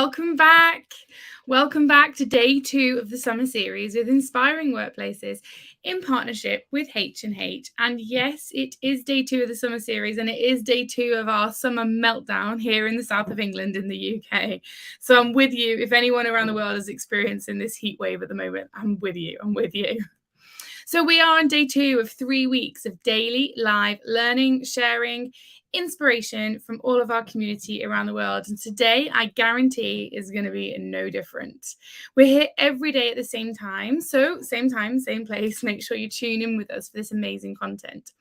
welcome back. Welcome back to day 2 of the summer series with Inspiring Workplaces in partnership with H&H. And yes, it is day 2 of the summer series, and it is day 2 of our summer meltdown here in the south of England in the UK. So I'm with you. If anyone around the world is experiencing this heat wave at the moment, I'm with you. So we are on day 2 of 3 weeks of daily live learning, sharing, inspiration from all of our community around the world. And today, I guarantee, is going to be no different. We're here every day at the same time. So same time, same place. Make sure you tune in with us for this amazing content.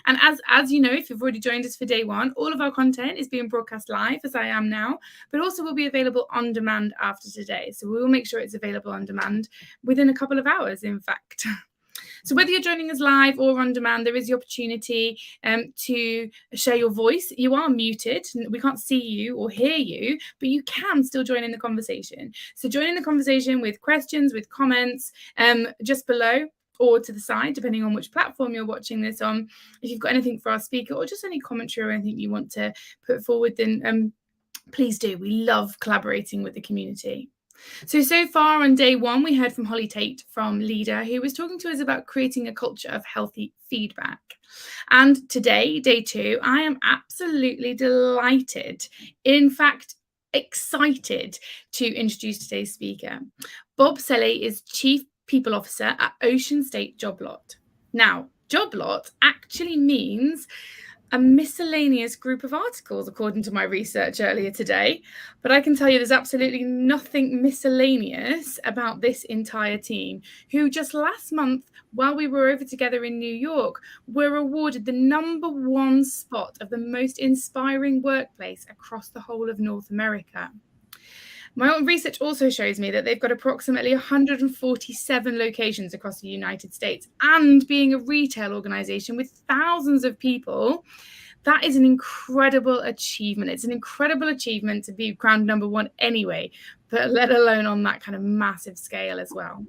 And as you know, if you've already joined us for day 1, all of our content is being broadcast live, as I am now, but also will be available on demand after today. So we will make sure it's available on demand within a couple of hours, in fact. So whether you're joining us live or on demand, there is the opportunity to share your voice. You are muted. We can't see you or hear you, but you can still join in the conversation. So join in the conversation with questions, with comments just below or to the side, depending on which platform you're watching this on. If you've got anything for our speaker or just any commentary or anything you want to put forward, then please do. We love collaborating with the community. So far on day 1, we heard from Holly Tate from Leader, who was talking to us about creating a culture of healthy feedback. And today, day 2, I am absolutely delighted, in fact, excited to introduce today's speaker. Bob Selle is Chief People Officer at Ocean State Job Lot. Now, job lot actually means a miscellaneous group of articles, according to my research earlier today. But I can tell you there's absolutely nothing miscellaneous about this entire team, who just last month, while we were over together in New York, were awarded the #1 spot of the most inspiring workplace across the whole of North America. My own research also shows me that they've got approximately 147 locations across the United States, and being a retail organization with thousands of people, that is an incredible achievement. It's an incredible achievement to be crowned #1 anyway, but let alone on that kind of massive scale as well.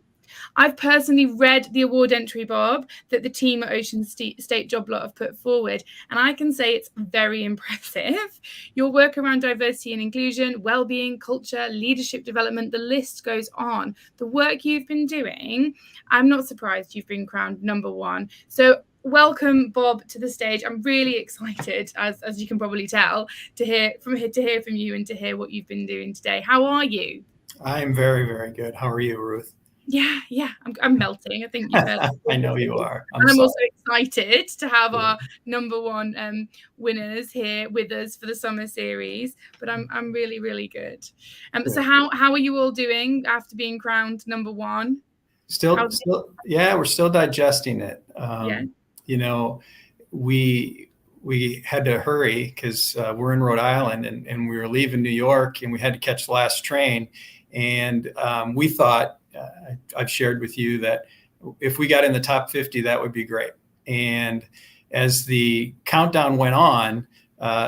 I've personally read the award entry, Bob, that the team at Ocean State Job Lot have put forward, and I can say it's very impressive. Your work around diversity and inclusion, well-being, culture, leadership development, the list goes on. The work you've been doing, I'm not surprised you've been crowned #1. So welcome, Bob, to the stage. I'm really excited, as you can probably tell, to hear from you and to hear what you've been doing today. How are you? I'm very, very good. How are you, Ruth? Yeah, I'm melting. I think you've heard. I know you are. I'm also excited to have our #1 winners here with us for the summer series. But I'm really, really good. So how are you all doing after being crowned #1? Still, yeah, we're still digesting it. Yeah. You know, we had to hurry because we're in Rhode Island and we were leaving New York and we had to catch the last train. And we thought, I've shared with you that if we got in the top 50, that would be great. And as the countdown went on,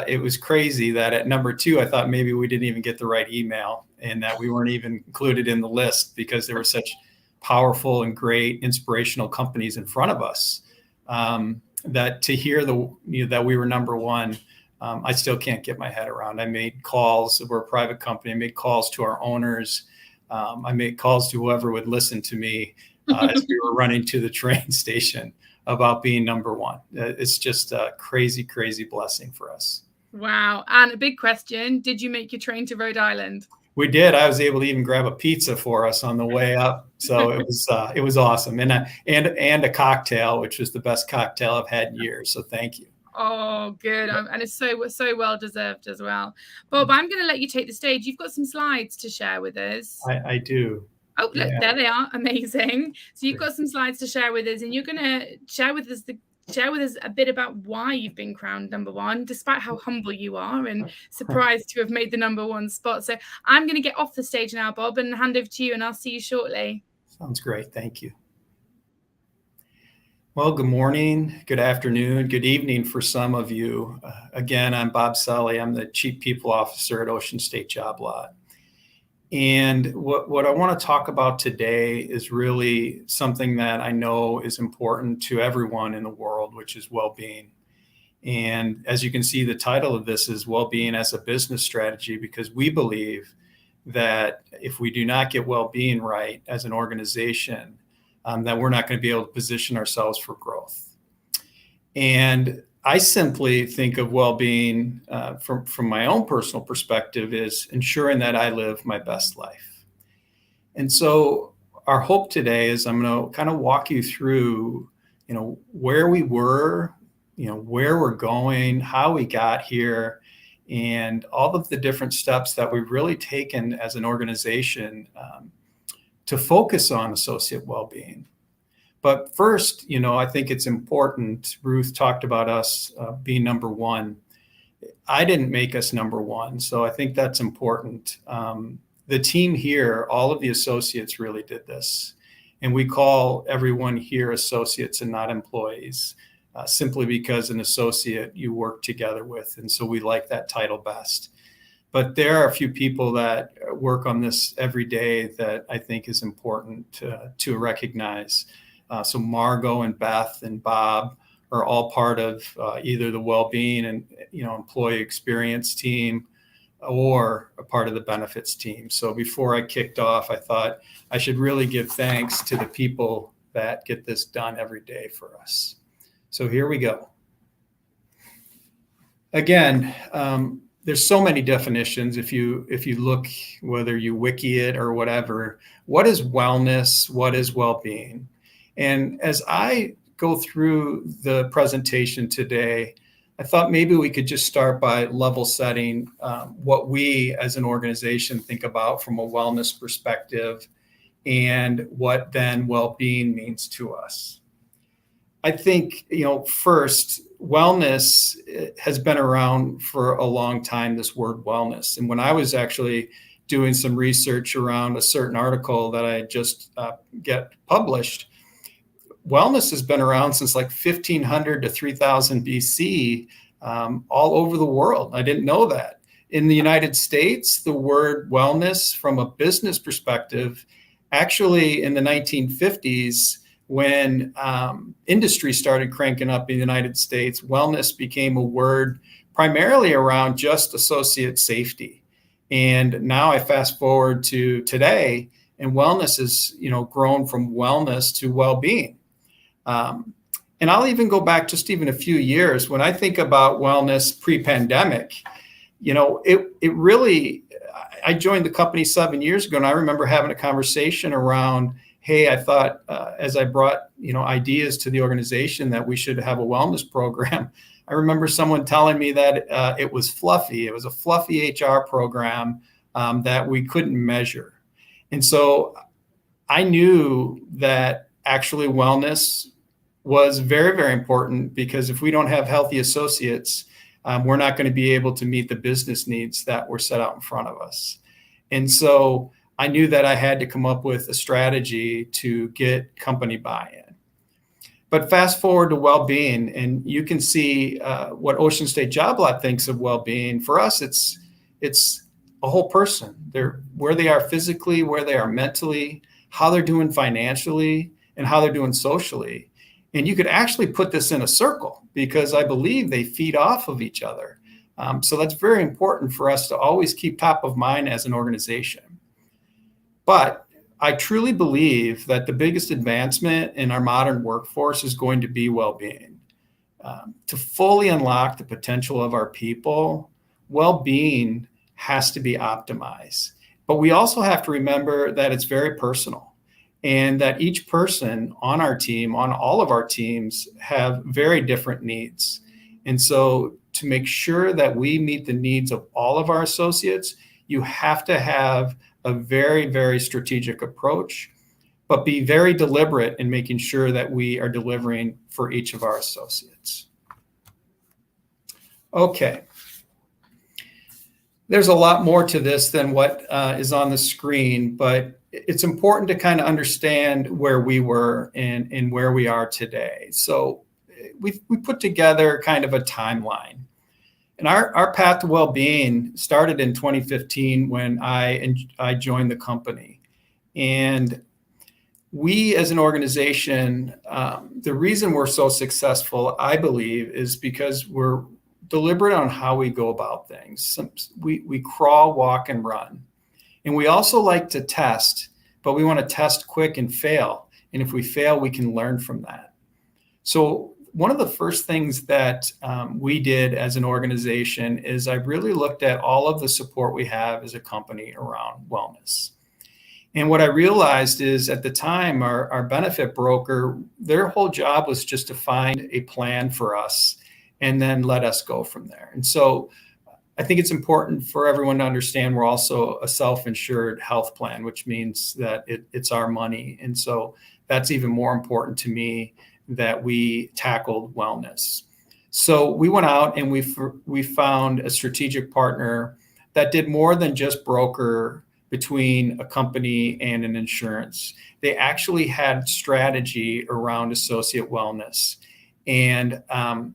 it was crazy that at #2, I thought maybe we didn't even get the right email and that we weren't even included in the list because there were such powerful and great inspirational companies in front of us. That to hear that we were #1, I still can't get my head around. I made calls. We're a private company. I made calls to our owners. I made calls to whoever would listen to me as we were running to the train station about being #1. It's just a crazy, crazy blessing for us. Wow. And a big question, did you make your train to Rhode Island? We did. I was able to even grab a pizza for us on the way up. So it was awesome. And a cocktail, which was the best cocktail I've had in years. So thank you. Oh, good. And it's so well deserved as well. Bob, I'm going to let you take the stage. You've got some slides to share with us. I do. Oh, look, yeah. There they are. Amazing. So you've got some slides to share with us, and you're going to share with us a bit about why you've been crowned #1, despite how humble you are and surprised to have made the #1 spot. So I'm going to get off the stage now, Bob, and hand over to you, and I'll see you shortly. Sounds great. Thank you. Well, good morning, good afternoon, good evening for some of you. Again, I'm Bob Selle. I'm the Chief People Officer at Ocean State Job Lot. And what I want to talk about today is really something that I know is important to everyone in the world, which is well-being. And as you can see, the title of this is Well-Being as a Business Strategy, because we believe that if we do not get well-being right as an organization, that we're not going to be able to position ourselves for growth. And I simply think of well-being from my own personal perspective is ensuring that I live my best life. And so our hope today is I'm going to kind of walk you through, where we were, where we're going, how we got here, and all of the different steps that we've really taken as an organization to focus on associate well-being. But first, I think it's important. Ruth talked about us being number one. I didn't make us number one, so I think that's important. The team here, all of the associates really did this. And we call everyone here associates and not employees, simply because an associate you work together with. And so we like that title best. But there are a few people that work on this every day that I think is important to recognize. So Margot and Beth and Bob are all part of either the well-being and employee experience team or a part of the benefits team. So before I kicked off, I thought I should really give thanks to the people that get this done every day for us. So here we go. Again, there's so many definitions. If you look, whether you wiki it or whatever, what is wellness? What is well-being? And as I go through the presentation today, I thought maybe we could just start by level setting what we as an organization think about from a wellness perspective and what then well-being means to us. I think, first, wellness has been around for a long time, this word wellness. And when I was actually doing some research around a certain article that I just get published, wellness has been around since like 1500 to 3000 BC, all over the world. I didn't know that. In the United States, the word wellness from a business perspective, actually in the 1950s, when industry started cranking up in the United States, wellness became a word primarily around just associate safety. And now I fast forward to today, and wellness has grown from wellness to well-being. And I'll even go back just even a few years. When I think about wellness pre-pandemic, it really, I joined the company 7 years ago, and I remember having a conversation around, hey, I thought as I brought, ideas to the organization that we should have a wellness program. I remember someone telling me that it was fluffy. It was a fluffy HR program that we couldn't measure. And so I knew that actually wellness was very, very important, because if we don't have healthy associates, we're not going to be able to meet the business needs that were set out in front of us. And so I knew that I had to come up with a strategy to get company buy-in. But fast forward to well-being, and you can see what Ocean State Job Lot thinks of well-being. For us, it's a whole person. They're where they are physically, where they are mentally, how they're doing financially, and how they're doing socially. And you could actually put this in a circle, because I believe they feed off of each other. So that's very important for us to always keep top of mind as an organization. But I truly believe that the biggest advancement in our modern workforce is going to be well-being. To fully unlock the potential of our people, well-being has to be optimized. But we also have to remember that it's very personal, and that each person on our team, on all of our teams, have very different needs. And so to make sure that we meet the needs of all of our associates, you have to have a very, very strategic approach, but be very deliberate in making sure that we are delivering for each of our associates. Okay. There's a lot more to this than what is on the screen, but it's important to kind of understand where we were and where we are today. So we put together kind of a timeline. And our path to well-being started in 2015 when I joined the company. And we as an organization, the reason we're so successful, I believe, is because we're deliberate on how we go about things. We crawl, walk, and run. And we also like to test, but we want to test quick and fail. And if we fail, we can learn from that. So one of the first things that we did as an organization is I really looked at all of the support we have as a company around wellness. And what I realized is at the time, our benefit broker, their whole job was just to find a plan for us and then let us go from there. And so I think it's important for everyone to understand we're also a self-insured health plan, which means that it's our money. And so that's even more important to me, that we tackled wellness. So we went out and we found a strategic partner that did more than just broker between a company and an insurance. They actually had strategy around associate wellness. And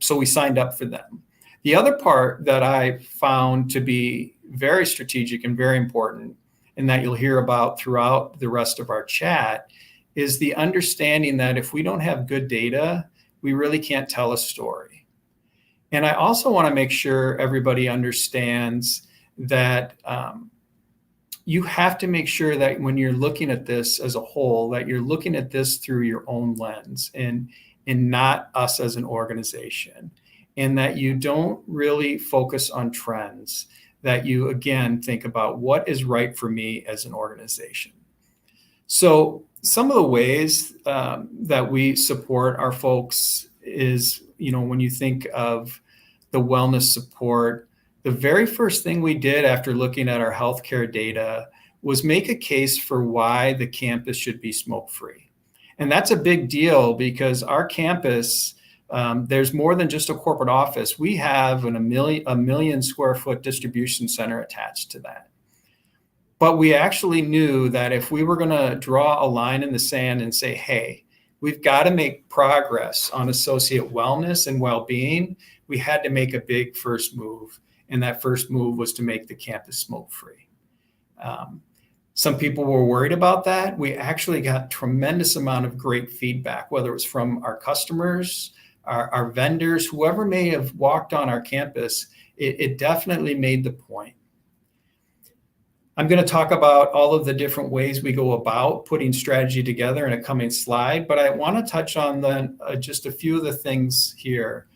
so we signed up for them. The other part that I found to be very strategic and very important, and that you'll hear about throughout the rest of our chat, is the understanding that if we don't have good data, we really can't tell a story. And I also want to make sure everybody understands that you have to make sure that when you're looking at this as a whole, that you're looking at this through your own lens and not us as an organization, and that you don't really focus on trends, that you, again, think about what is right for me as an organization. So some of the ways that we support our folks is, when you think of the wellness support, the very first thing we did after looking at our healthcare data was make a case for why the campus should be smoke-free. And that's a big deal because our campus, there's more than just a corporate office. We have a million square foot distribution center attached to that. But we actually knew that if we were going to draw a line in the sand and say, hey, we've got to make progress on associate wellness and well-being, we had to make a big first move. And that first move was to make the campus smoke-free. Some people were worried about that. We actually got tremendous amount of great feedback, whether it was from our customers, our vendors, whoever may have walked on our campus. It definitely made the point. I'm going to talk about all of the different ways we go about putting strategy together in a coming slide, but I want to touch on just a few of the things here.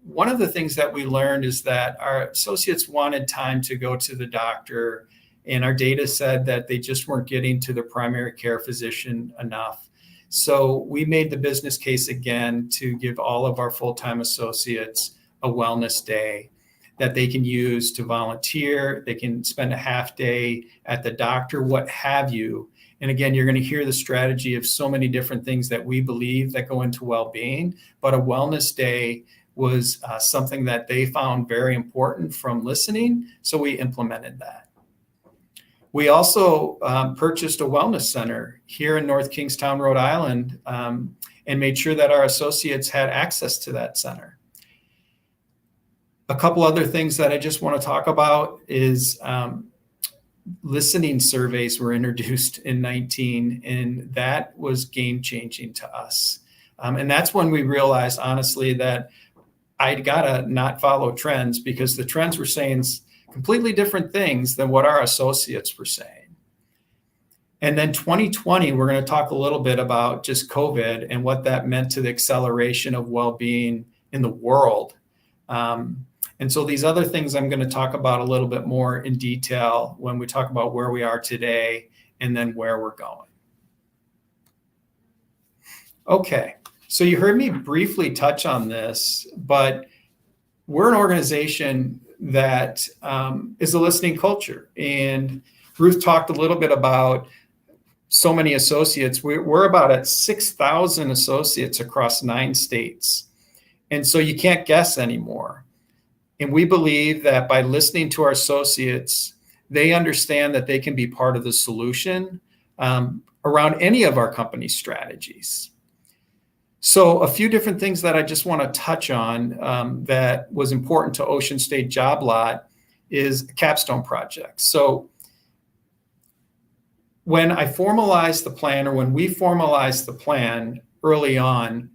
One of the things that we learned is that our associates wanted time to go to the doctor, and our data said that they just weren't getting to the primary care physician enough. So we made the business case again to give all of our full-time associates a wellness day that they can use to volunteer. They can spend a half day at the doctor, what have you. And again, you're going to hear the strategy of so many different things that we believe that go into well-being, but a wellness day was something that they found very important from listening. So we implemented that. We also purchased a wellness center here in North Kingstown, Rhode Island, and made sure that our associates had access to that center. A couple other things that I just want to talk about is listening surveys were introduced in 19, and that was game changing to us. And that's when we realized, honestly, that I'd got to not follow trends, because the trends were saying completely different things than what our associates were saying. And then 2020, we're going to talk a little bit about just COVID and what that meant to the acceleration of well-being in the world. And so these other things I'm going to talk about a little bit more in detail when we talk about where we are today and then where we're going. Okay, so you heard me briefly touch on this, but we're an organization that is a listening culture. And Ruth talked a little bit about so many associates. We're about at 6,000 associates across 9 states. And so you can't guess anymore. And we believe that by listening to our associates, they understand that they can be part of the solution around any of our company strategies. So a few different things that I just want to touch on that was important to Ocean State Job Lot is a capstone project. So when I formalized the plan, or when we formalized the plan early on,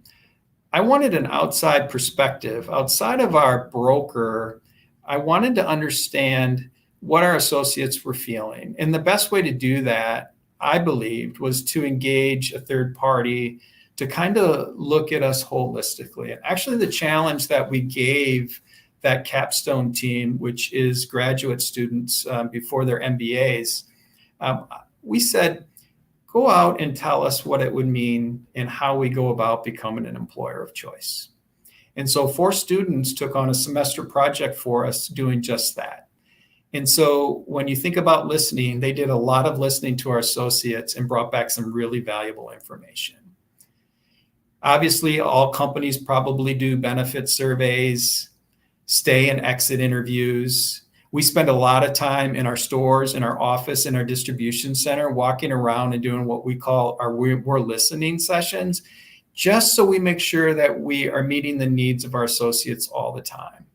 I wanted an outside perspective. Outside of our broker, I wanted to understand what our associates were feeling. And the best way to do that, I believed, was to engage a third party to kind of look at us holistically. And actually, the challenge that we gave that capstone team, which is graduate students before their MBAs, we said, go out and tell us what it would mean and how we go about becoming an employer of choice. And so 4 students took on a semester project for us doing just that. And so when you think about listening, they did a lot of listening to our associates and brought back some really valuable information. Obviously, all companies probably do benefit surveys, stay and exit interviews. We spend a lot of time in our stores, in our office, in our distribution center, walking around and doing what we call our we're listening sessions, just so we make sure that we are meeting the needs of our associates all the time.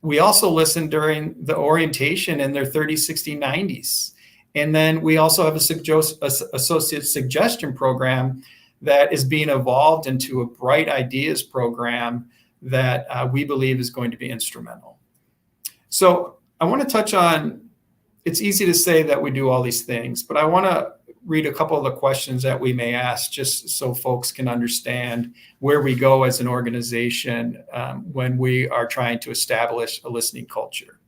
We also listen during the orientation in their 30, 60, 90s. And then we also have a associate suggestion program that is being evolved into a Bright Ideas program that we believe is going to be instrumental. So I want to touch on, it's easy to say that we do all these things, but I want to read a couple of the questions that we may ask just so folks can understand where we go as an organization when we are trying to establish a listening culture.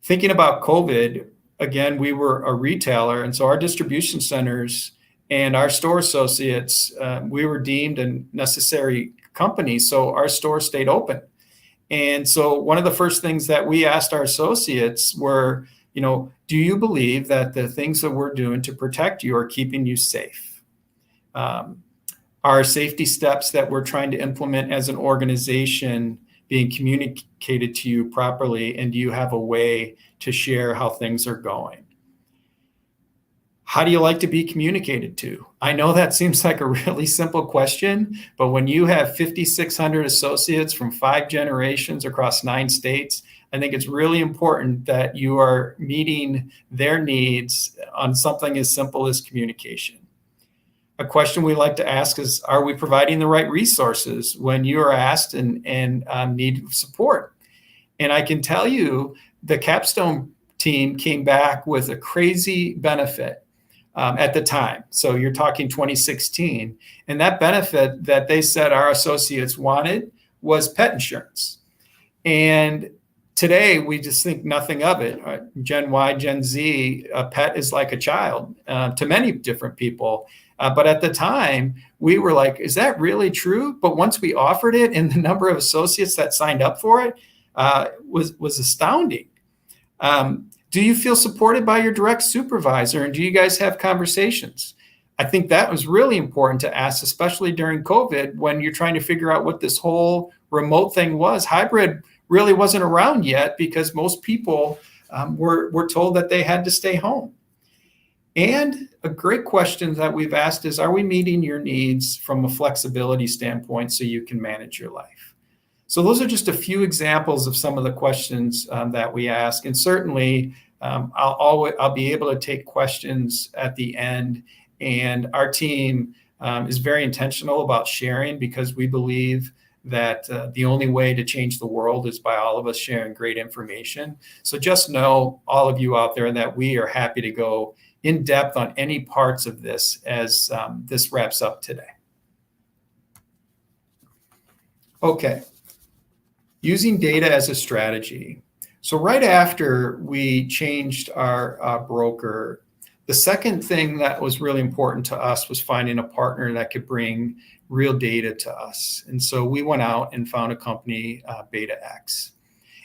Thinking about COVID, again, we were a retailer, and so our distribution centers and our store associates, we were deemed a necessary company, so our store stayed open. And so one of the first things that we asked our associates were, do you believe that the things that we're doing to protect you are keeping you safe? Are safety steps that we're trying to implement as an organization being communicated to you properly? And do you have a way to share how things are going? How do you like to be communicated to? I know that seems like a really simple question, but when you have 5,600 associates from 5 generations across 9 states, I think it's really important that you are meeting their needs on something as simple as communication. A question we like to ask is, are we providing the right resources when you are asked and need support? And I can tell you the Capstone team came back with a crazy benefit at the time. So you're talking 2016. And that benefit that they said our associates wanted was pet insurance. And today, we just think nothing of it. Gen Y, Gen Z, a pet is like a child to many different people. But at the time, we were like, is that really true? But once we offered it and the number of associates that signed up for it was astounding. Do you feel supported by your direct supervisor? And do you guys have conversations? I think that was really important to ask, especially during COVID, when you're trying to figure out what this whole remote thing was. Hybrid really wasn't around yet because most people were told that they had to stay home. And a great question that we've asked is, are we meeting your needs from a flexibility standpoint so you can manage your life? So those are just a few examples of some of the questions that we ask. And certainly I'll be able to take questions at the end. And our team is very intentional about sharing because we believe that the only way to change the world is by all of us sharing great information. So just know, all of you out there, that we are happy to go in depth on any parts of this as this wraps up today. Okay, using data as a strategy. So right after we changed our broker, the second thing that was really important to us was finding a partner that could bring real data to us. And so we went out and found a company, BetaX.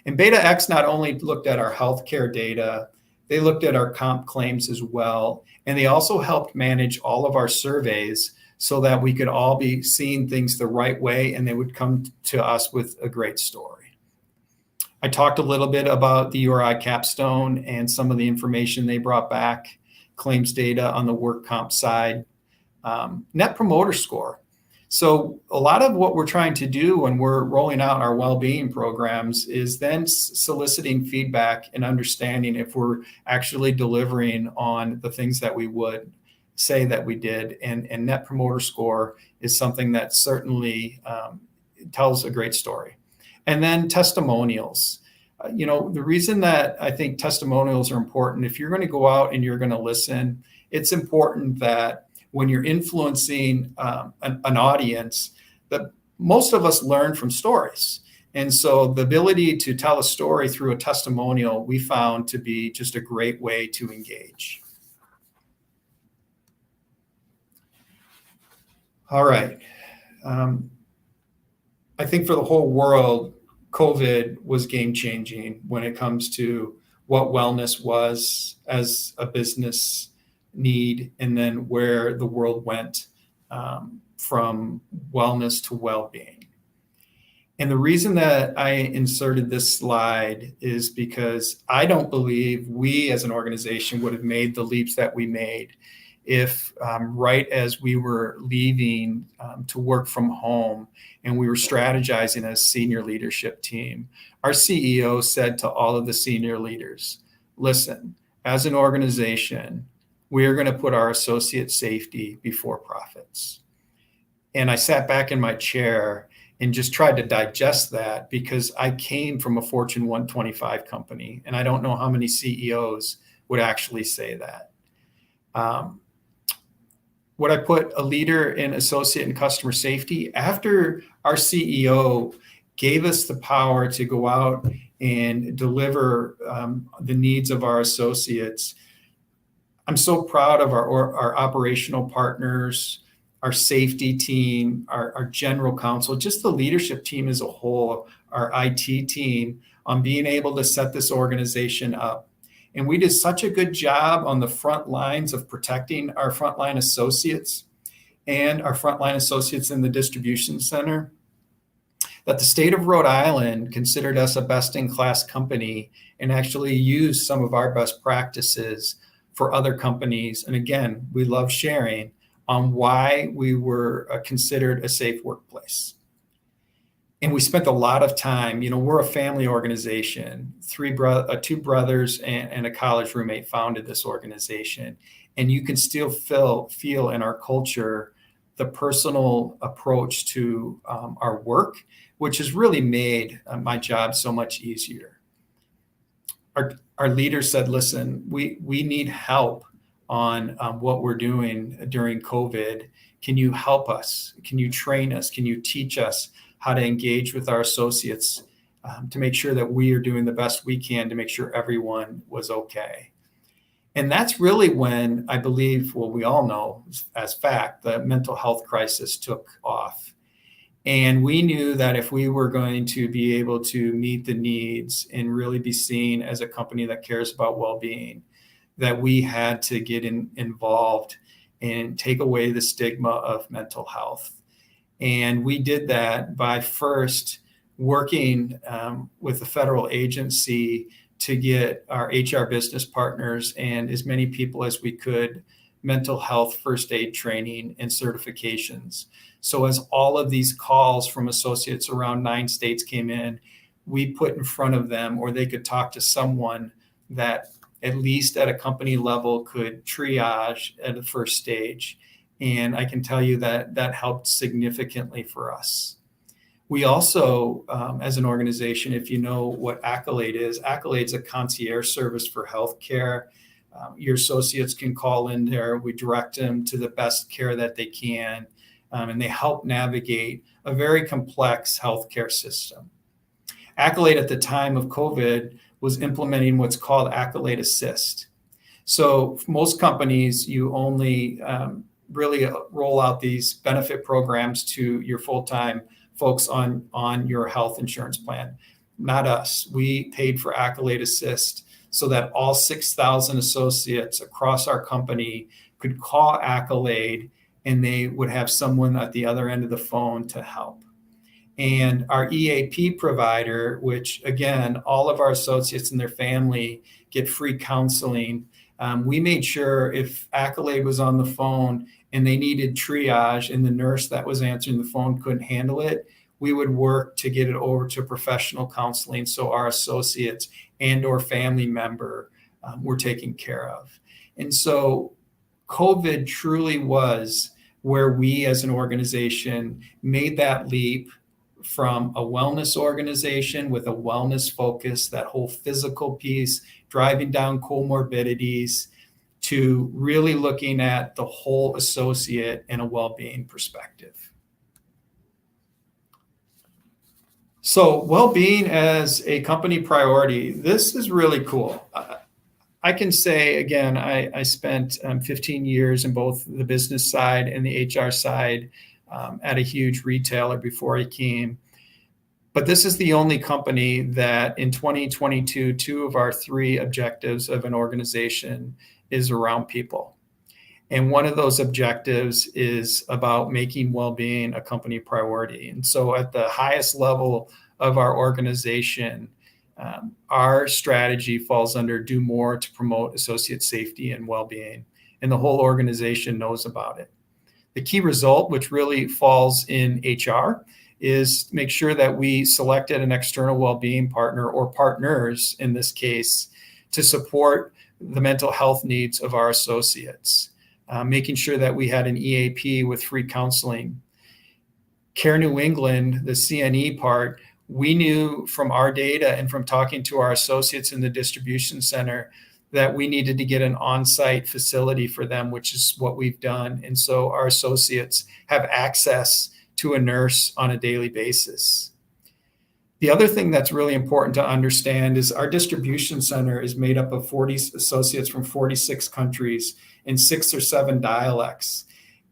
And BetaX not only looked at our healthcare data, they looked at our comp claims as well. And they also helped manage all of our surveys so that we could all be seeing things the right way and they would come to us with a great story. I talked a little bit about the URI capstone and some of the information they brought back, claims data on the work comp side, net promoter score. So a lot of what we're trying to do when we're rolling out our well-being programs is then soliciting feedback and understanding if we're actually delivering on the things that we would say that we did. And net promoter score is something that certainly tells a great story. And then testimonials. The reason that I think testimonials are important, if you're going to go out and you're going to listen, it's important that when you're influencing an audience, that most of us learn from stories. And so the ability to tell a story through a testimonial, we found to be just a great way to engage. All right. I think for the whole world, COVID was game changing when it comes to what wellness was as a business need, and then where the world went from wellness to well-being. And the reason that I inserted this slide is because I don't believe we as an organization would have made the leaps that we made if right as we were leaving to work from home and we were strategizing as senior leadership team, our CEO said to all of the senior leaders, listen, as an organization, we are going to put our associate safety before profits. And I sat back in my chair and just tried to digest that, because I came from a Fortune 125 company, and I don't know how many CEOs would actually say that. Would I put a leader in associate and customer safety? After our CEO gave us the power to go out and deliver the needs of our associates, I'm so proud of our operational partners, our safety team, our general counsel, just the leadership team as a whole, our IT team, on being able to set this organization up. And we did such a good job on the front lines of protecting our frontline associates and our frontline associates in the distribution center that the state of Rhode Island considered us a best-in-class company and actually used some of our best practices for other companies. And again, we love sharing on why we were considered a safe workplace. And we spent a lot of time, we're a family organization. Two brothers and a college roommate founded this organization. And you can still feel in our culture the personal approach to our work, which has really made my job so much easier. Our leaders said, listen, we need help on what we're doing during COVID. Can you help us? Can you train us? Can you teach us how to engage with our associates to make sure that we are doing the best we can to make sure everyone was okay? And that's really when I believe, well, we all know as fact, the mental health crisis took off. And we knew that if we were going to be able to meet the needs and really be seen as a company that cares about well-being, that we had to get involved and take away the stigma of mental health. And we did that by first working with the federal agency to get our HR business partners and as many people as we could mental health first aid training and certifications. So as all of these calls from associates around 9 states came in, we put in front of them, or they could talk to someone that at least at a company level could triage at the first stage. And I can tell you that that helped significantly for us. We also, as an organization, if you know what Accolade is a concierge service for healthcare. Your associates can call in there. We direct them to the best care that they can, and they help navigate a very complex healthcare system. Accolade at the time of COVID was implementing what's called Accolade Assist. So most companies, you only really roll out these benefit programs to your full-time folks on your health insurance plan. Not us. We paid for Accolade Assist so that all 6,000 associates across our company could call Accolade and they would have someone at the other end of the phone to help. And our EAP provider, which again, all of our associates and their family get free counseling. We made sure if Accolade was on the phone and they needed triage and the nurse that was answering the phone couldn't handle it, we would work to get it over to professional counseling so our associates and or family member were taken care of. And so COVID truly was where we as an organization made that leap from a wellness organization with a wellness focus, that whole physical piece, driving down comorbidities, to really looking at the whole associate in a well-being perspective. So well-being as a company priority, this is really cool. I can say, again, I spent 15 years in both the business side and the HR side at a huge retailer before I came. But this is the only company that in 2022, 2 of our 3 objectives of an organization is around people. And one of those objectives is about making well-being a company priority. And so at the highest level of our organization, our strategy falls under do more to promote associate safety and well-being. And the whole organization knows about it. The key result, which really falls in HR, is make sure that we selected an external well-being partner, or partners in this case, to support the mental health needs of our associates. Making sure that we had an EAP with free counseling. Care New England, the CNE part, we knew from our data and from talking to our associates in the distribution center that we needed to get an on-site facility for them, which is what we've done. And so our associates have access to a nurse on a daily basis. The other thing that's really important to understand is our distribution center is made up of 40 associates from 46 countries in 6 or 7 dialects.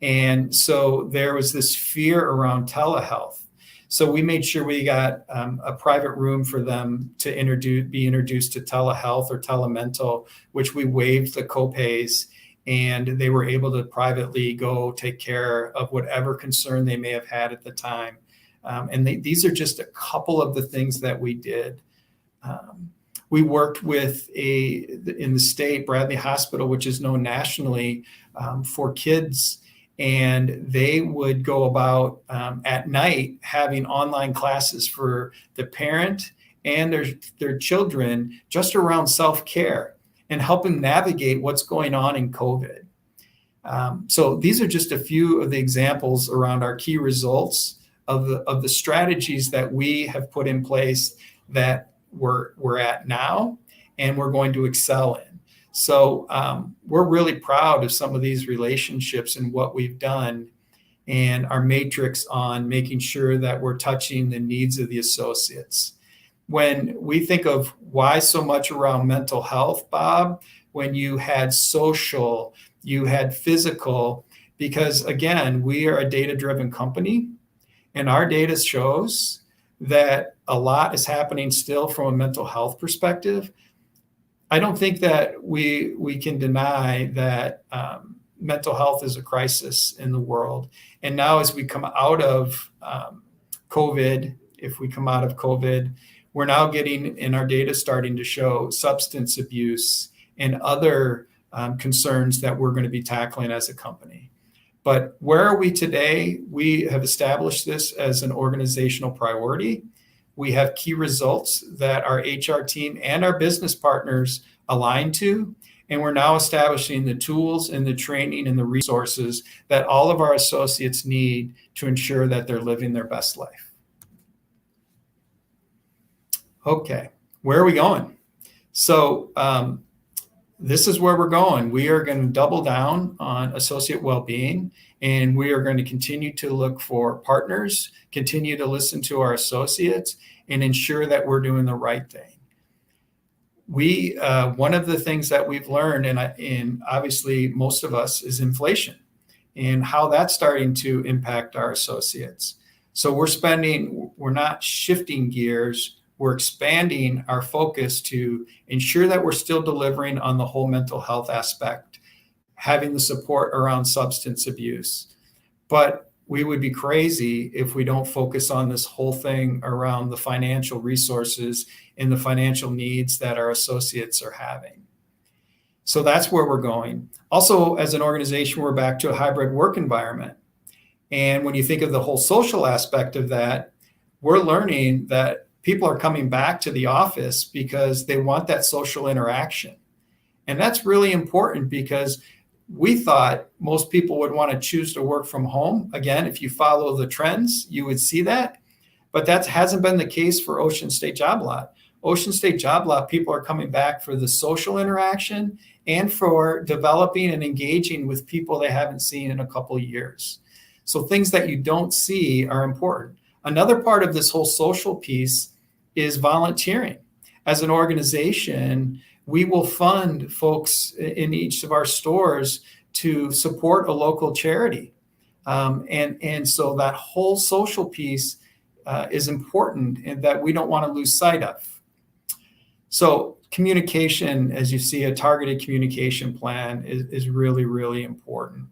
And so there was this fear around telehealth. So we made sure we got a private room for them to be introduced to telehealth or telemental, which we waived the copays, and they were able to privately go take care of whatever concern they may have had at the time. These are just a couple of the things that we did. We worked with in the state, Bradley Hospital, which is known nationally for kids, and they would go about at night having online classes for the parent and their children just around self-care and helping navigate what's going on in COVID. So these are just a few of the examples around our key results of the strategies that we have put in place that we're at now and we're going to excel in. So we're really proud of some of these relationships and what we've done and our matrix on making sure that we're touching the needs of the associates. When we think of why so much around mental health, Bob, when you had social, you had physical, because again, we are a data-driven company and our data shows that a lot is happening still from a mental health perspective. I don't think that we can deny that mental health is a crisis in the world. And now as we come out of COVID, if we come out of COVID, we're now getting in our data starting to show substance abuse and other concerns that we're going to be tackling as a company. But where are we today? We have established this as an organizational priority. We have key results that our HR team and our business partners align to, and we're now establishing the tools and the training and the resources that all of our associates need to ensure that they're living their best life. Okay, where are we going? So this is where we're going. We are going to double down on associate well-being, and we are going to continue to look for partners, continue to listen to our associates, and ensure that we're doing the right thing. One of the things that we've learned, and obviously most of us, is inflation and how that's starting to impact our associates. So we're not shifting gears. We're expanding our focus to ensure that we're still delivering on the whole mental health aspect, having the support around substance abuse. But we would be crazy if we don't focus on this whole thing around the financial resources and the financial needs that our associates are having. So that's where we're going. Also, as an organization, we're back to a hybrid work environment. And when you think of the whole social aspect of that, we're learning that people are coming back to the office because they want that social interaction. And that's really important because we thought most people would want to choose to work from home. Again, if you follow the trends, you would see that. But that hasn't been the case for Ocean State Job Lot. Ocean State Job Lot, people are coming back for the social interaction and for developing and engaging with people they haven't seen in a couple of years. So things that you don't see are important. Another part of this whole social piece is volunteering. As an organization, we will fund folks in each of our stores to support a local charity. And so that whole social piece is important and that we don't want to lose sight of. So communication, as you see, a targeted communication plan is really, really important.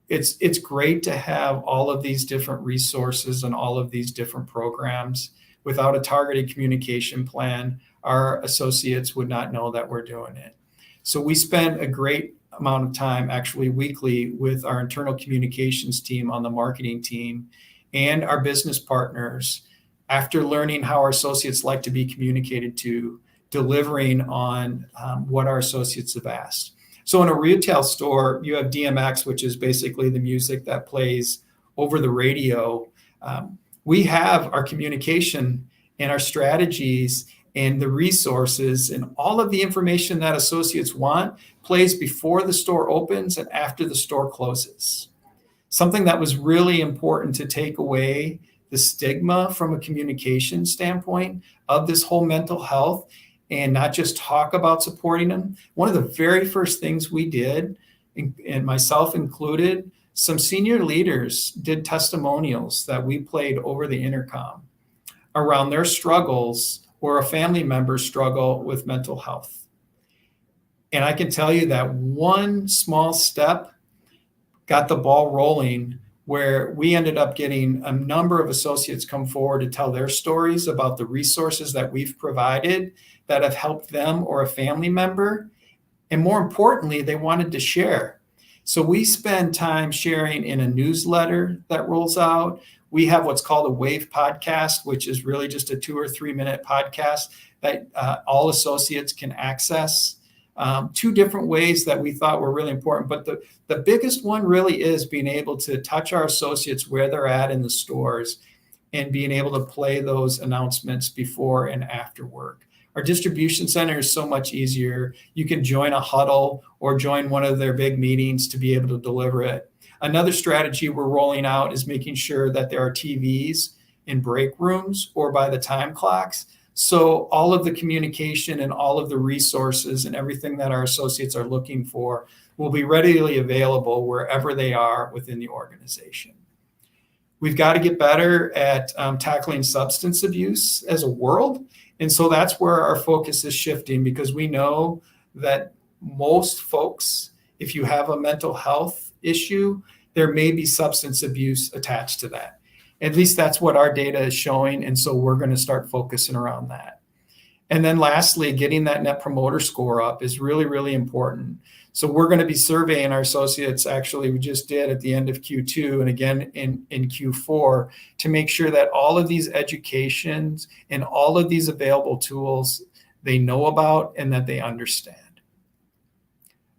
It's great to have all of these different resources and all of these different programs. Without a targeted communication plan, our associates would not know that we're doing it. So we spend a great amount of time, actually weekly, with our internal communications team on the marketing team and our business partners, after learning how our associates like to be communicated to, delivering on what our associates have asked. So in a retail store, you have DMX, which is basically the music that plays over the radio. We have our communication and our strategies and the resources and all of the information that associates want plays before the store opens and after the store closes. Something that was really important to take away the stigma from a communication standpoint of this whole mental health and not just talk about supporting them. One of the very first things we did, and myself included, some senior leaders did testimonials that we played over the intercom around their struggles or a family member's struggle with mental health. And I can tell you that one small step got the ball rolling, where we ended up getting a number of associates come forward to tell their stories about the resources that we've provided that have helped them or a family member. And more importantly, they wanted to share. So we spend time sharing in a newsletter that rolls out. We have what's called a Wave podcast, which is really just a 2 or 3 minute podcast that all associates can access. 2 different ways that we thought were really important. But the biggest one really is being able to touch our associates where they're at in the stores and being able to play those announcements before and after work. Our distribution center is so much easier. You can join a huddle or join one of their big meetings to be able to deliver it. Another strategy we're rolling out is making sure that there are TVs in break rooms or by the time clocks. So all of the communication and all of the resources and everything that our associates are looking for will be readily available wherever they are within the organization. We've got to get better at tackling substance abuse as a world. And so that's where our focus is shifting, because we know that most folks, if you have a mental health issue, there may be substance abuse attached to that. At least that's what our data is showing. And so we're going to start focusing around that. And then lastly, getting that net promoter score up is really, really important. So we're going to be surveying our associates. Actually, we just did at the end of Q2 and again in Q4 to make sure that all of these educations and all of these available tools they know about and that they understand.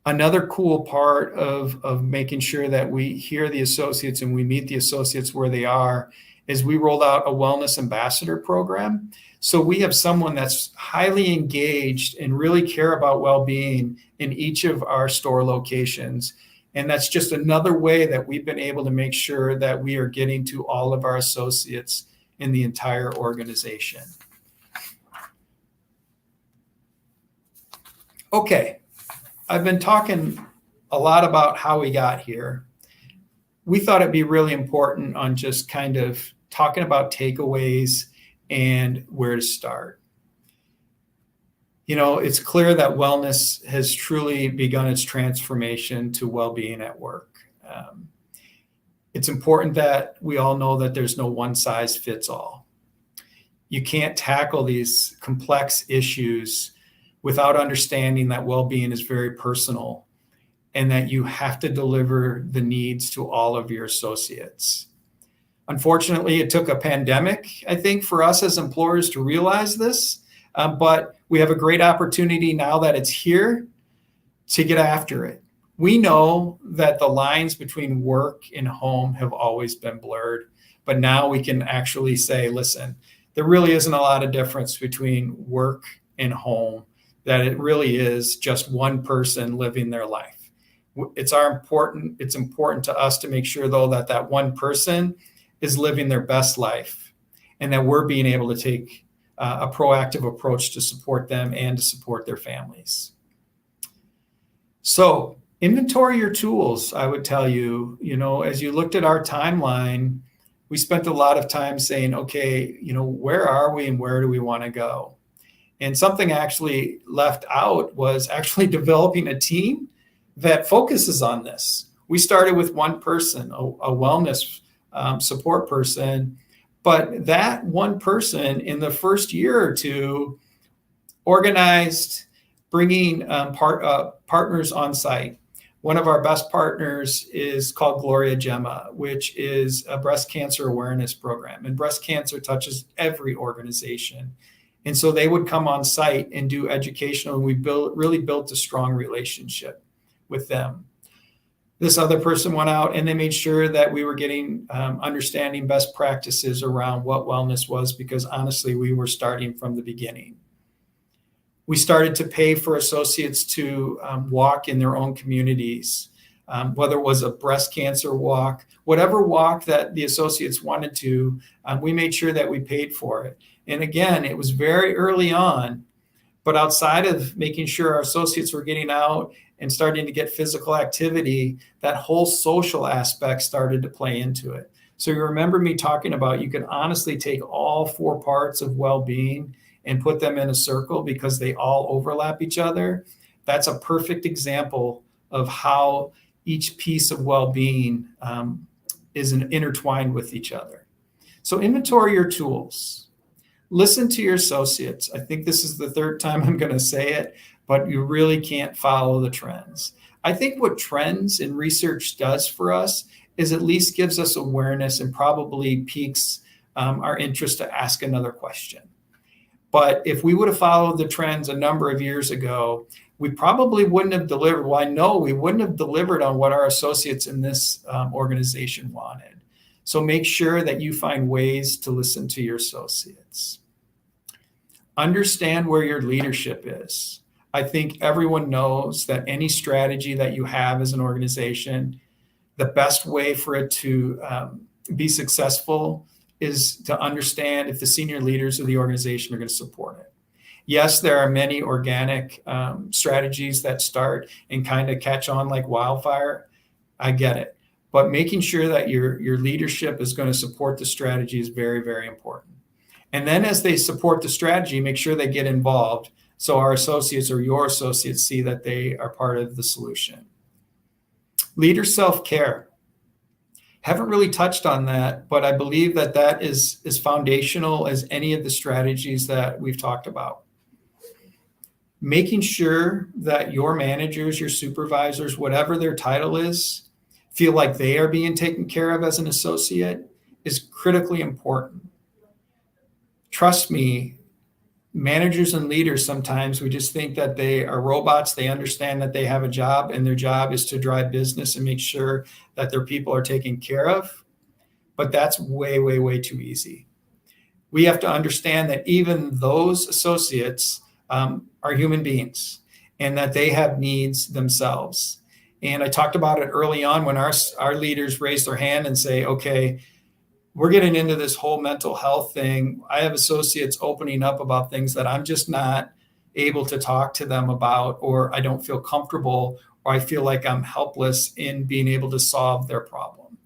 Another cool part of making sure that we hear the associates and we meet the associates where they are is we rolled out a wellness ambassador program. So we have someone that's highly engaged and really care about well-being in each of our store locations. And that's just another way that we've been able to make sure that we are getting to all of our associates in the entire organization. Okay. I've been talking a lot about how we got here. We thought it'd be really important on just kind of talking about takeaways and where to start. You know, it's clear that wellness has truly begun its transformation to well-being at work. It's important that we all know that there's no one size fits all. You can't tackle these complex issues without understanding that well-being is very personal and that you have to deliver the needs to all of your associates. Unfortunately, it took a pandemic, I think, for us as employers to realize this, but we have a great opportunity now that it's here to get after it. We know that the lines between work and home have always been blurred, But now we can actually say, listen, there really isn't a lot of difference between work and home, that it really is just one person living their life. It's important to us to make sure, though, that that one person is living their best life, and that we're being able to take a proactive approach to support them and to support their families. So inventory your tools. I would tell you, as you looked at our timeline, we spent a lot of time saying, okay, where are we and where do we want to go? And something actually left out was actually developing a team that focuses on this. We started with one person, a wellness support person, but that one person in the first year or two organized bringing partners on site. One of our best partners is called Gloria Gemma, which is a breast cancer awareness program. And breast cancer touches every organization. And so they would come on site and do educational, and we really built a strong relationship with them. This other person went out and they made sure that we were getting understanding best practices around what wellness was, because honestly, we were starting from the beginning. We started to pay for associates to walk in their own communities, whether it was a breast cancer walk, whatever walk that the associates wanted to, we made sure that we paid for it. And again, it was very early on, but outside of making sure our associates were getting out and starting to get physical activity, that whole social aspect started to play into it. So you remember me talking about, you can honestly take all 4 parts of well-being and put them in a circle because they all overlap each other. That's a perfect example of how each piece of well-being is intertwined with each other. So inventory your tools. Listen to your associates. I think this is the 3rd time I'm going to say it, but you really can't follow the trends. I think what trends and research does for us is at least gives us awareness and probably piques our interest to ask another question. But if we would have followed the trends a number of years ago, we probably wouldn't have delivered. Well, I know we wouldn't have delivered on what our associates in this organization wanted. So make sure that you find ways to listen to your associates. Understand where your leadership is. I think everyone knows that any strategy that you have as an organization, the best way for it to be successful is to understand if the senior leaders of the organization are going to support it. Yes, there are many organic strategies that start and kind of catch on like wildfire. I get it. But making sure that your leadership is going to support the strategy is very, very important. And then as they support the strategy, make sure they get involved so our associates or your associates see that they are part of the solution. Leader self-care. Haven't really touched on that, but I believe that that is foundational as any of the strategies that we've talked about. Making sure that your managers, your supervisors, whatever their title is, feel like they are being taken care of as an associate is critically important. Trust me, managers and leaders, sometimes we just think that they are robots. They understand that they have a job and their job is to drive business and make sure that their people are taken care of. But that's way, way, way too easy. We have to understand that even those associates are human beings and that they have needs themselves. And I talked about it early on when our leaders raise their hand and say, okay, we're getting into this whole mental health thing. I have associates opening up about things that I'm just not able to talk to them about, or I don't feel comfortable, or I feel like I'm helpless in being able to solve their problem.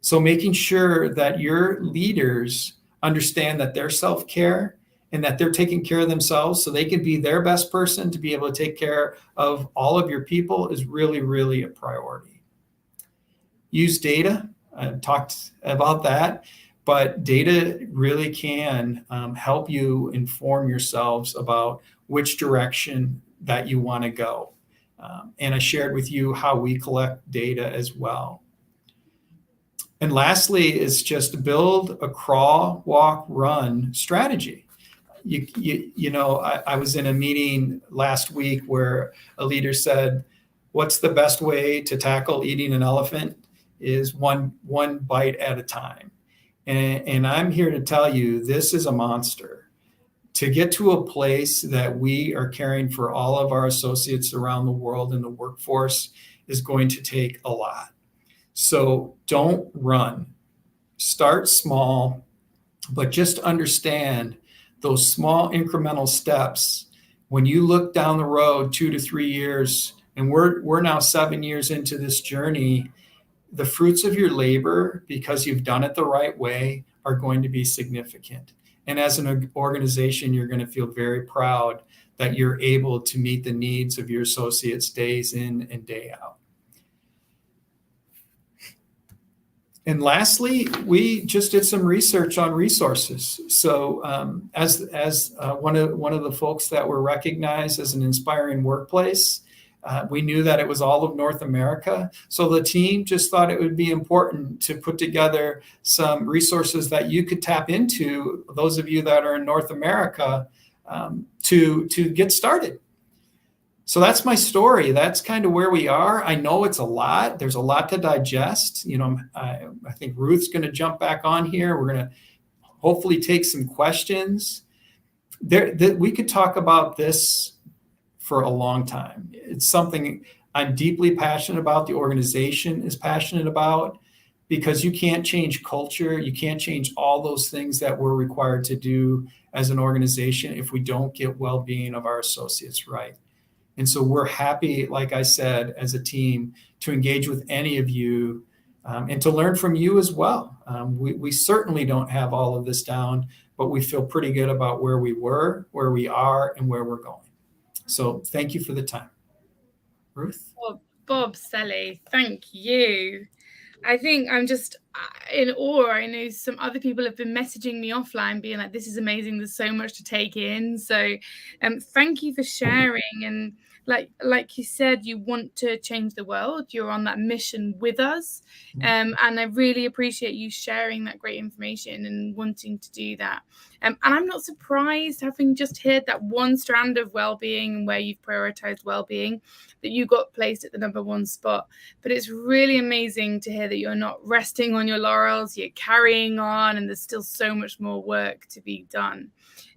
So making sure that your leaders understand that their self-care and that they're taking care of themselves so they can be their best person to be able to take care of all of your people is really, really a priority. Use data. I've talked about that, but data really can help you inform yourselves about which direction that you want to go. And I shared with you how we collect data as well. And lastly is just build a crawl, walk, run strategy. I was in a meeting last week where a leader said, what's the best way to tackle eating an elephant is one bite at a time. And I'm here to tell you, this is a monster. To get to a place that we are caring for all of our associates around the world in the workforce is going to take a lot. So don't run. Start small, but just understand those small incremental steps. When you look down the road 2 to 3 years, and we're now 7 years into this journey, the fruits of your labor, because you've done it the right way, are going to be significant. And as an organization, you're going to feel very proud that you're able to meet the needs of your associates days in and day out. And lastly, we just did some research on resources. So as one of the folks that were recognized as an inspiring workplace, we knew that it was all of North America. So the team just thought it would be important to put together some resources that you could tap into, those of you that are in North America, to get started. So that's my story. That's kind of where we are. I know it's a lot. There's a lot to digest. I think Ruth's going to jump back on here. We're going to hopefully take some questions. We could talk about this for a long time. It's something I'm deeply passionate about. The organization is passionate about, because you can't change culture. You can't change all those things that we're required to do as an organization if we don't get well-being of our associates right. And so we're happy, like I said, as a team, to engage with any of you and to learn from you as well. We certainly don't have all of this down, but we feel pretty good about where we were, where we are, and where we're going. So thank you for the time. Ruth? Bob, Selle, thank you. I think I'm just in awe. I know some other people have been messaging me offline being like, this is amazing. There's so much to take in. So thank you for sharing. And like you said, you want to change the world. You're on that mission with us. And I really appreciate you sharing that great information and wanting to do that. And I'm not surprised, having just heard that one strand of well-being and where you've prioritized well-being, that you got placed at the #1 spot. But it's really amazing to hear that you're not resting on your laurels, you're carrying on, and there's still so much more work to be done.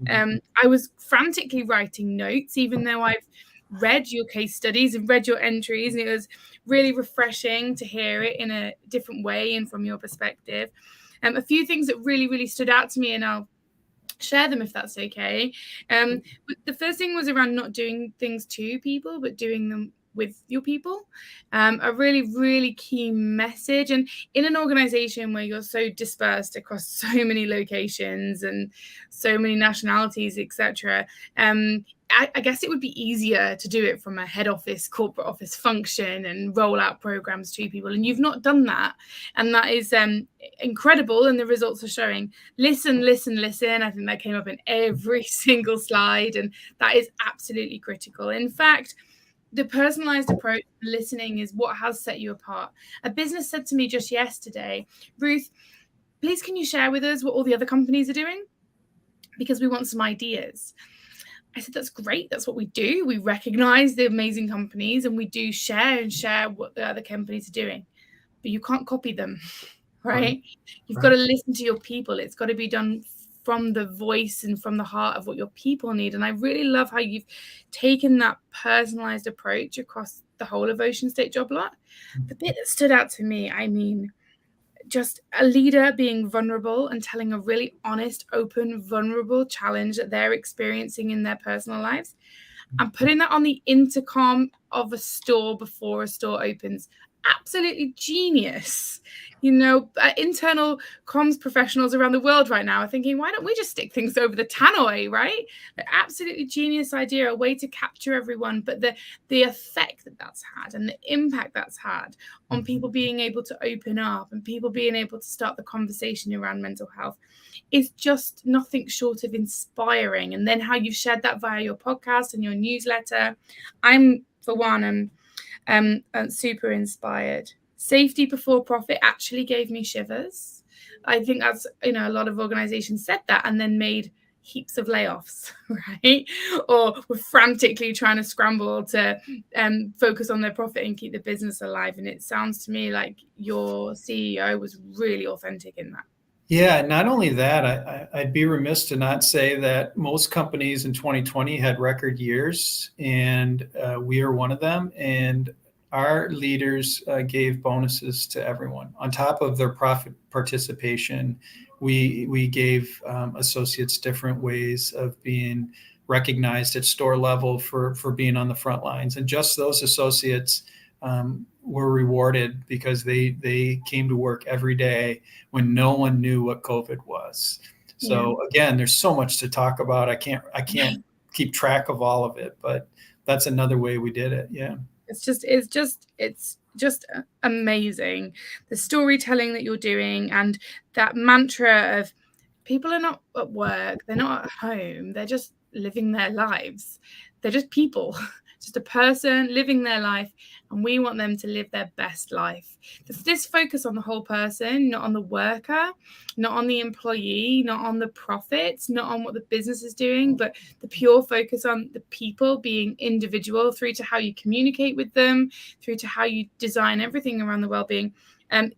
I was frantically writing notes, even though I've read your case studies and read your entries, and it was really refreshing to hear it in a different way and from your perspective. A few things that really, really stood out to me, and I'll share them if that's okay. The first thing was around not doing things to people, but doing them with your people. A really, really key message. And in an organization where you're so dispersed across so many locations and so many nationalities, etc., I guess it would be easier to do it from a head office, corporate office function and roll out programs to people. And you've not done that. And that is incredible. And the results are showing. Listen, listen, listen. I think that came up in every single slide. And that is absolutely critical. In fact, the personalized approach, listening, is what has set you apart. A business said to me just yesterday, Ruth, please can you share with us what all the other companies are doing? Because we want some ideas. I said, that's great. That's what we do. We recognize the amazing companies and we do share what the other companies are doing. But you can't copy them, right? You've got to listen to your people. It's got to be done from the voice and from the heart of what your people need. And I really love how you've taken that personalized approach across the whole of Ocean State Job Lot. The bit that stood out to me, I mean, just a leader being vulnerable and telling a really honest, open, vulnerable challenge that they're experiencing in their personal lives, and putting that on the intercom of a store before a store opens. Absolutely genius. Internal comms professionals around the world right now are thinking, why don't we just stick things over the tannoy, right? Absolutely genius idea, a way to capture everyone, but the effect that's had and the impact that's had on people being able to open up and people being able to start the conversation around mental health is just nothing short of inspiring. And then how you've shared that via your podcast and your newsletter. I'm, for one, super inspired. Safety before profit actually gave me shivers. I think that's, a lot of organizations said that and then made heaps of layoffs, right? Or were frantically trying to scramble to focus on their profit and keep the business alive. And it sounds to me like your CEO was really authentic in that. Yeah, not only that, I'd be remiss to not say that most companies in 2020 had record years, and we are one of them. And our leaders gave bonuses to everyone on top of their profit participation. We gave associates different ways of being recognized at store level for being on the front lines, and just those associates were rewarded because they came to work every day when no one knew what COVID was. Yeah. So again, there's so much to talk about. I can't keep track of all of it, but that's another way we did it. Yeah. It's just amazing, the storytelling that you're doing, and that mantra of people are not at work, they're not at home, they're just living their lives. They're just people, just a person living their life, and we want them to live their best life. This focus on the whole person, not on the worker, not on the employee, not on the profits, not on what the business is doing, but the pure focus on the people being individual, through to how you communicate with them, through to how you design everything around the well-being,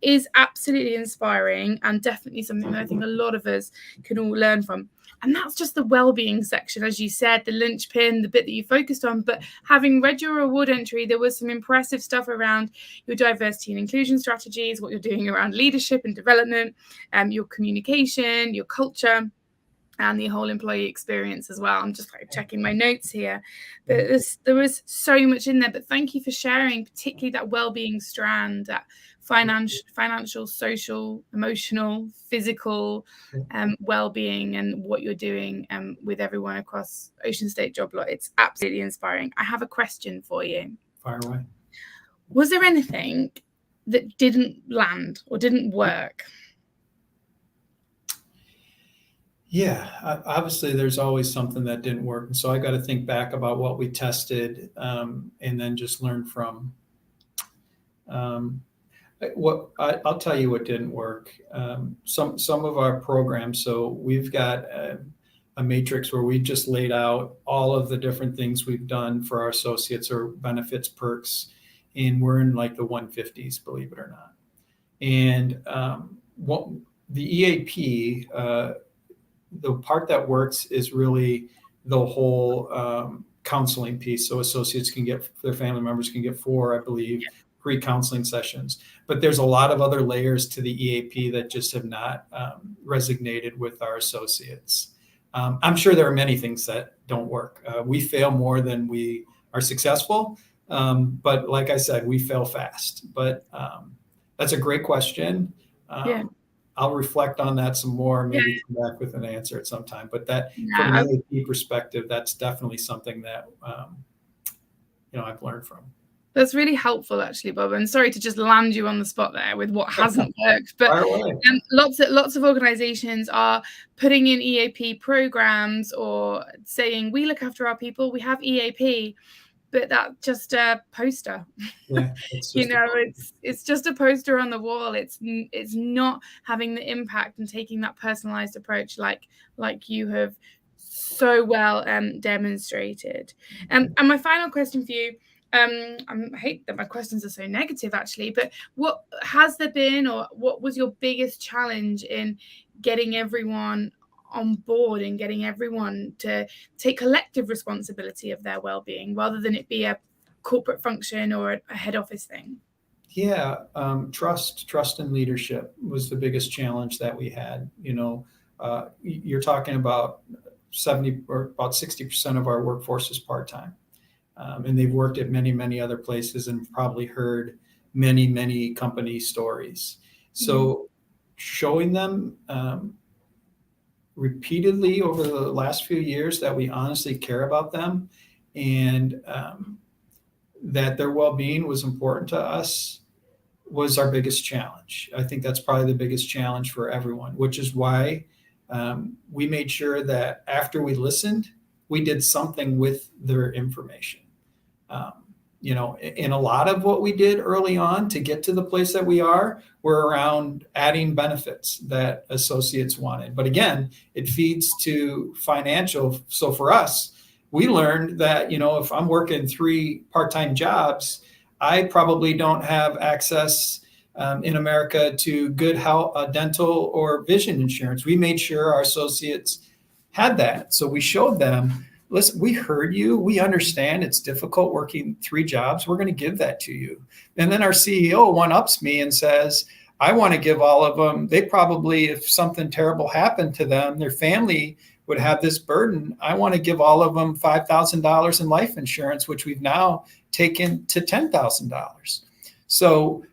is absolutely inspiring, and definitely something that I think a lot of us can all learn from. And that's just the well-being section, as you said, the linchpin, the bit that you focused on. But having read your award entry, there was some impressive stuff around your diversity and inclusion strategies, what you're doing around leadership and development, your communication, your culture, and the whole employee experience as well. I'm just checking my notes here. There was so much in there, but thank you for sharing, particularly that well-being strand, that financial, social, emotional, physical well-being, and what you're doing with everyone across Ocean State Job Lot. It's absolutely inspiring. I have a question for you. Fire away. Was there anything that didn't land or didn't work? Yeah, obviously there's always something that didn't work. And so I got to think back about what we tested, and then just learn from I'll tell you what didn't work. Some of our programs, so we've got a matrix where we just laid out all of the different things we've done for our associates, or benefits, perks, and we're in like the 150s, believe it or not. And what the EAP, the part that works is really the whole counseling piece. So associates can get, their family members can get 4, I believe, free counseling sessions. But there's a lot of other layers to the EAP that just have not resonated with our associates. I'm sure there are many things that don't work. We fail more than we are successful. But like I said, we fail fast. But that's a great question. I'll reflect on that some more, maybe come back with an answer at some time. But that, from an EAP perspective, that's definitely something that I've learned from. That's really helpful, actually, Bob. And sorry to just land you on the spot there with what hasn't worked, but lots of organizations are putting in EAP programs, or saying we look after our people, we have EAP, but that's just a poster. Yeah, it's just a poster on the wall. It's not having the impact and taking that personalized approach like you have so well demonstrated. And my final question for you. I hate that my questions are so negative, actually, but what has there been, or what was your biggest challenge in getting everyone on board and getting everyone to take collective responsibility of their well-being, rather than it be a corporate function or a head office thing? Yeah, trust and leadership was the biggest challenge that we had. You're talking about 70 or about 60% of our workforce is part-time. And they've worked at many, many other places and probably heard many, many company stories. So showing them repeatedly over the last few years that we honestly care about them, and that their well-being was important to us, was our biggest challenge. I think that's probably the biggest challenge for everyone, which is why we made sure that after we listened, we did something with their information. And a lot of what we did early on to get to the place that we are were around adding benefits that associates wanted. But again, it feeds to financial. So for us, we learned that, if I'm working 3 part-time jobs, I probably don't have access in America to good health, dental or vision insurance. We made sure our associates had that. So we showed them, listen, we heard you. We understand it's difficult working 3 jobs. We're going to give that to you. And then our CEO one-ups me and says, I want to give all of them. They probably, if something terrible happened to them, their family would have this burden. I want to give all of them $5,000 in life insurance, which we've now taken to $10,000. So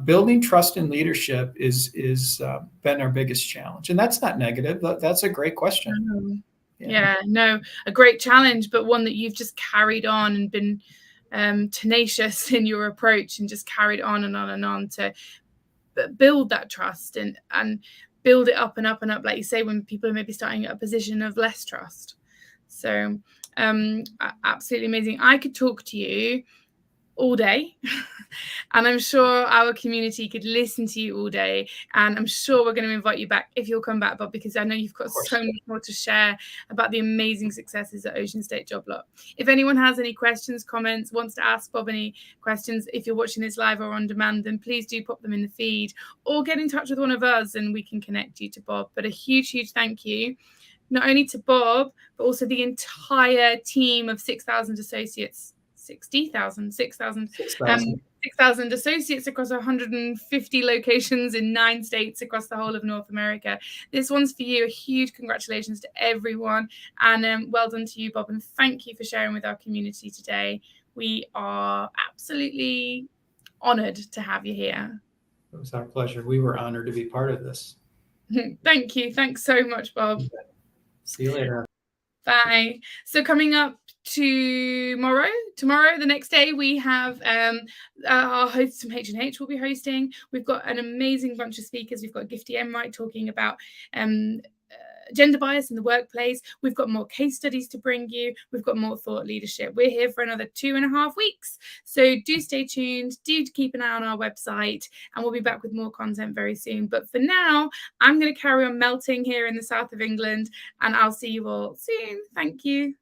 building trust and leadership is been our biggest challenge, and that's not negative. That's a great question. Yeah, no, a great challenge, but one that you've just carried on and been tenacious in your approach, and just carried on and on and on to build that trust and build it up and up and up, like you say, when people are maybe starting at a position of less trust. So absolutely amazing. I could talk to you all day and I'm sure our community could listen to you all day, and I'm sure we're going to invite you back if you'll come back, Bob, because I know you've got so much more to share about the amazing successes at Ocean State Job Lot. If anyone has any questions, comments, wants to ask Bob any questions, if you're watching this live or on demand, then please do pop them in the feed or get in touch with one of us and we can connect you to Bob. But a huge thank you not only to Bob, but also the entire team of 6,000 associates. 6,000 associates across 150 locations in 9 states across the whole of North America. This one's for you. A huge congratulations to everyone, and well done to you, Bob, and thank you for sharing with our community today. We are absolutely honored to have you here. It was our pleasure. We were honored to be part of this. Thank you. Thanks so much, Bob. See you later. Bye. So coming up tomorrow, the next day, we have our hosts from H&H will be hosting. We've got an amazing bunch of speakers. We've got Gifty Enright talking about gender bias in the workplace. We've got more case studies to bring you. We've got more thought leadership. We're here for another 2.5 weeks. So do stay tuned. Do keep an eye on our website, and we'll be back with more content very soon. But for now, I'm going to carry on melting here in the south of England, and I'll see you all soon. Thank you.